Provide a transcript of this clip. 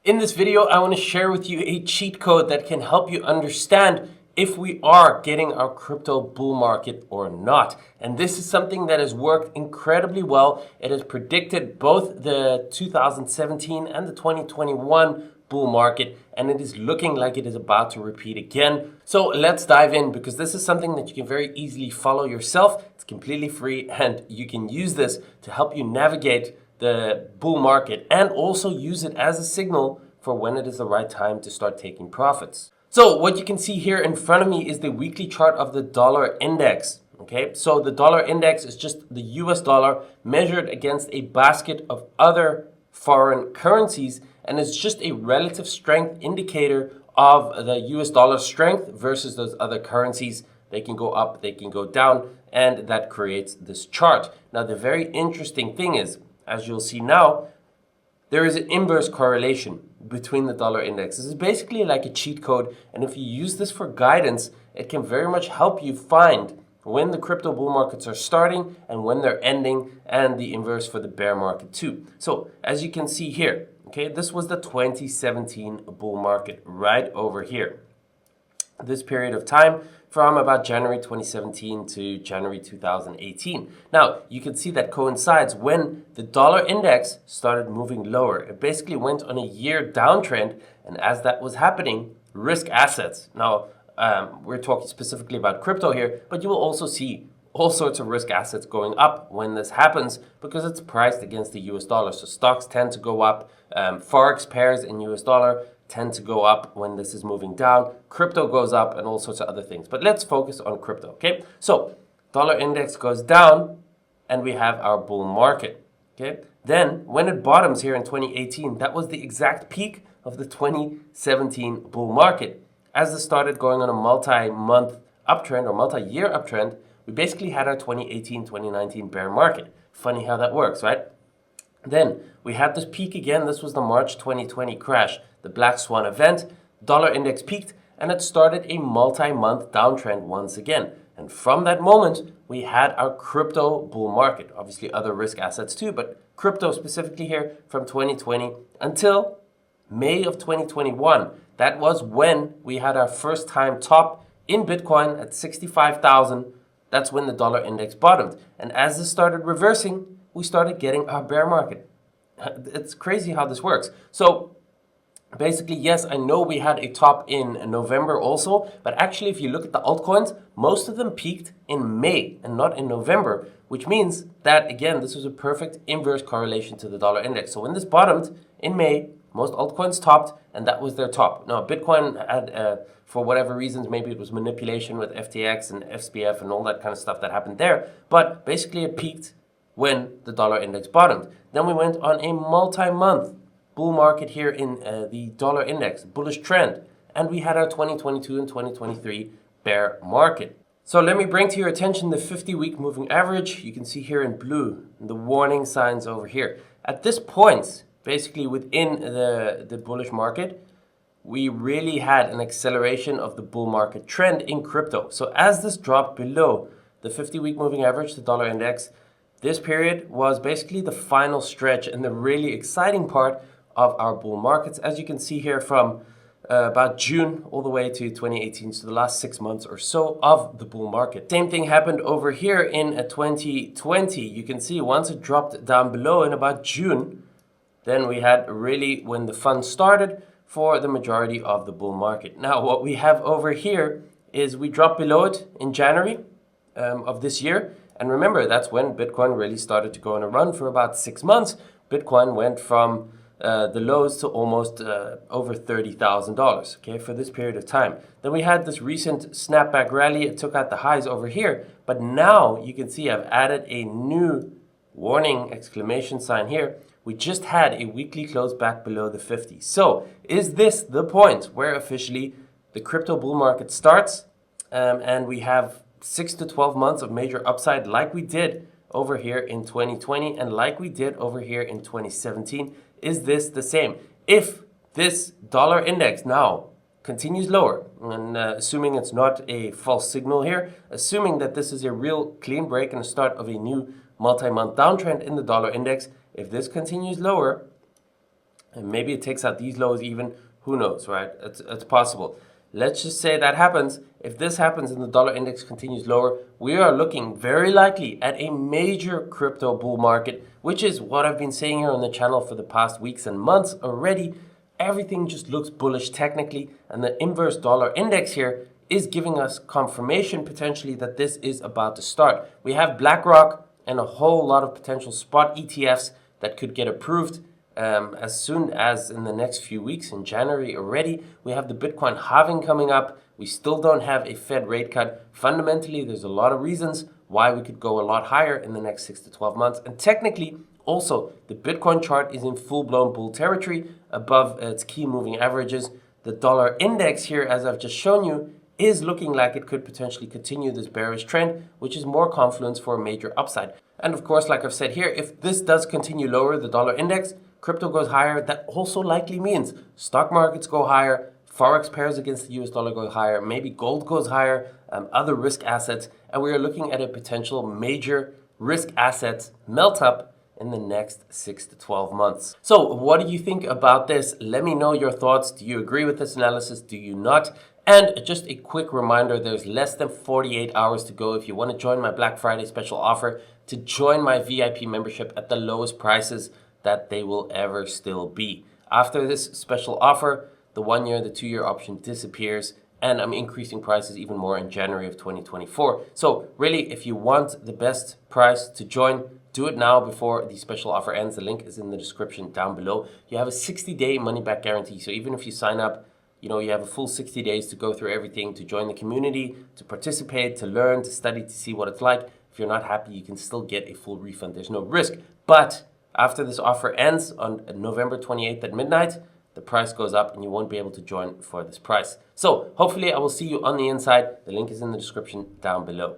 In this video, I want to share with you a cheat code that can help you understand if we are getting our crypto bull market or not. And this is something that has worked incredibly well. It has predicted both the 2017 and the 2021 bull market, and it is looking like it is about to repeat again. So let's dive in, because this is something that you can very easily follow yourself. It's completely free, and you can use this to help you navigate the bull market and also use it as a signal for when it is the right time to start taking profits. So what you can see here in front of me is the weekly chart of the dollar index. Okay, so the dollar index is just the US dollar measured against a basket of other foreign currencies, and it's just a relative strength indicator of the US dollar strength versus those other currencies. They can go up, they can go down, and that creates this chart. Now, the very interesting thing is, as you'll see now, there is an inverse correlation between the dollar index. This is basically like a cheat code, and if you use this for guidance, it can very much help you find when the crypto bull markets are starting and when they're ending, and the inverse for the bear market too. So as you can see here, okay, this was the 2017 bull market right over here. This period of time from about January 2017 to January 2018. Now, you can see that coincides when the dollar index started moving lower. It basically went on a year downtrend, and as that was happening, risk assets. Now, we're talking specifically about crypto here, but you will also see all sorts of risk assets going up when this happens because it's priced against the US dollar. So stocks tend to go up, Forex pairs in US dollar tend to go up when this is moving down, crypto goes up, and all sorts of other things. But let's focus on crypto, okay? So dollar index goes down and we have our bull market, okay? Then when it bottoms here in 2018, that was the exact peak of the 2017 bull market. As this started going on a multi-month uptrend or multi-year uptrend, we basically had our 2018-2019 bear market. Funny how that works, right? Then we had this peak again. This was the March 2020 crash, the black swan event. Dollar index peaked and it started a multi-month downtrend once again. And from that moment, we had our crypto bull market. Obviously other risk assets too, but crypto specifically here from 2020 until May of 2021. That was when we had our first time top in Bitcoin at 65,000. That's when the dollar index bottomed. And as this started reversing, we started getting our bear market. It's crazy how this works. So basically, yes, I know we had a top in November also, but actually if you look at the altcoins, most of them peaked in May and not in November, which means that, again, this was a perfect inverse correlation to the dollar index. So when this bottomed in May, most altcoins topped, and that was their top. Now, Bitcoin had, for whatever reasons, maybe it was manipulation with FTX and SPF and all that kind of stuff that happened there, but basically it peaked when the dollar index bottomed. Then we went on a multi-month bull market here in the dollar index, bullish trend, and we had our 2022 and 2023 bear market. So let me bring to your attention the 50-week moving average. You can see here in blue the warning signs over here. At this point, basically within the bullish market, we really had an acceleration of the bull market trend in crypto. So as this dropped below the 50-week moving average, the dollar index, this period was basically the final stretch and the really exciting part of our bull markets. As you can see here from about June all the way to 2018, so the last 6 months or so of the bull market. Same thing happened over here in 2020. You can see once it dropped down below in about June, then we had really when the fun started for the majority of the bull market. Now, what we have over here is we dropped below it in January of this year. And remember, that's when Bitcoin really started to go on a run for about 6 months. Bitcoin went from the lows to almost over $30,000, okay, for this period of time. Then we had this recent snapback rally. It took out the highs over here. But now you can see I've added a new warning exclamation sign here. We just had a weekly close back below the 50. So is this the point where officially the crypto bull market starts and we have 6 to 12 months of major upside like we did over here in 2020 and like we did over here in 2017? Is this the same? If this dollar index now continues lower, and assuming it's not a false signal here, assuming that this is a real clean break and the start of a new multi-month downtrend in the dollar index, if this continues lower, And maybe it takes out these lows even, who knows, right? It's possible. Let's just say that happens. If this happens and the dollar index continues lower, we are looking very likely at a major crypto bull market, which is what I've been saying here on the channel for the past weeks and months already. Everything just looks bullish technically, and the inverse dollar index here is giving us confirmation potentially that this is about to start. We have BlackRock and a whole lot of potential spot ETFs that could get approved as soon as in the next few weeks. In January already. We have the Bitcoin halving coming up. We still don't have a Fed rate cut. Fundamentally, there's a lot of reasons why we could go a lot higher in the next 6 to 12 months. And technically, also, the Bitcoin chart is in full-blown bull territory above its key moving averages. The dollar index here, as I've just shown you, is looking like it could potentially continue this bearish trend, which is more confluence for a major upside. And of course, like I've said here, if this does continue lower, the dollar index, crypto goes higher, that also likely means stock markets go higher, Forex pairs against the US dollar go higher, maybe gold goes higher, other risk assets, and we are looking at a potential major risk assets melt up in the next 6 to 12 months. So what do you think about this? Let me know your thoughts. Do you agree with this analysis? Do you not? And just a quick reminder, there's less than 48 hours to go if you want to join my Black Friday special offer to join my VIP membership at the lowest prices that they will ever still be. After this special offer, the 1 year, the 2 year option disappears, and I'm increasing prices even more in January of 2024. So really, if you want the best price to join, do it now before the special offer ends. The link is in the description down below. You have a 60-day money-back guarantee. So even if you sign up, you have a full 60 days to go through everything, to join the community, to participate, to learn, to study, to see what it's like. If you're not happy, you can still get a full refund. There's no risk. But after this offer ends on November 28th at midnight, the price goes up and you won't be able to join for this price. So hopefully I will see you on the inside. The link is in the description down below.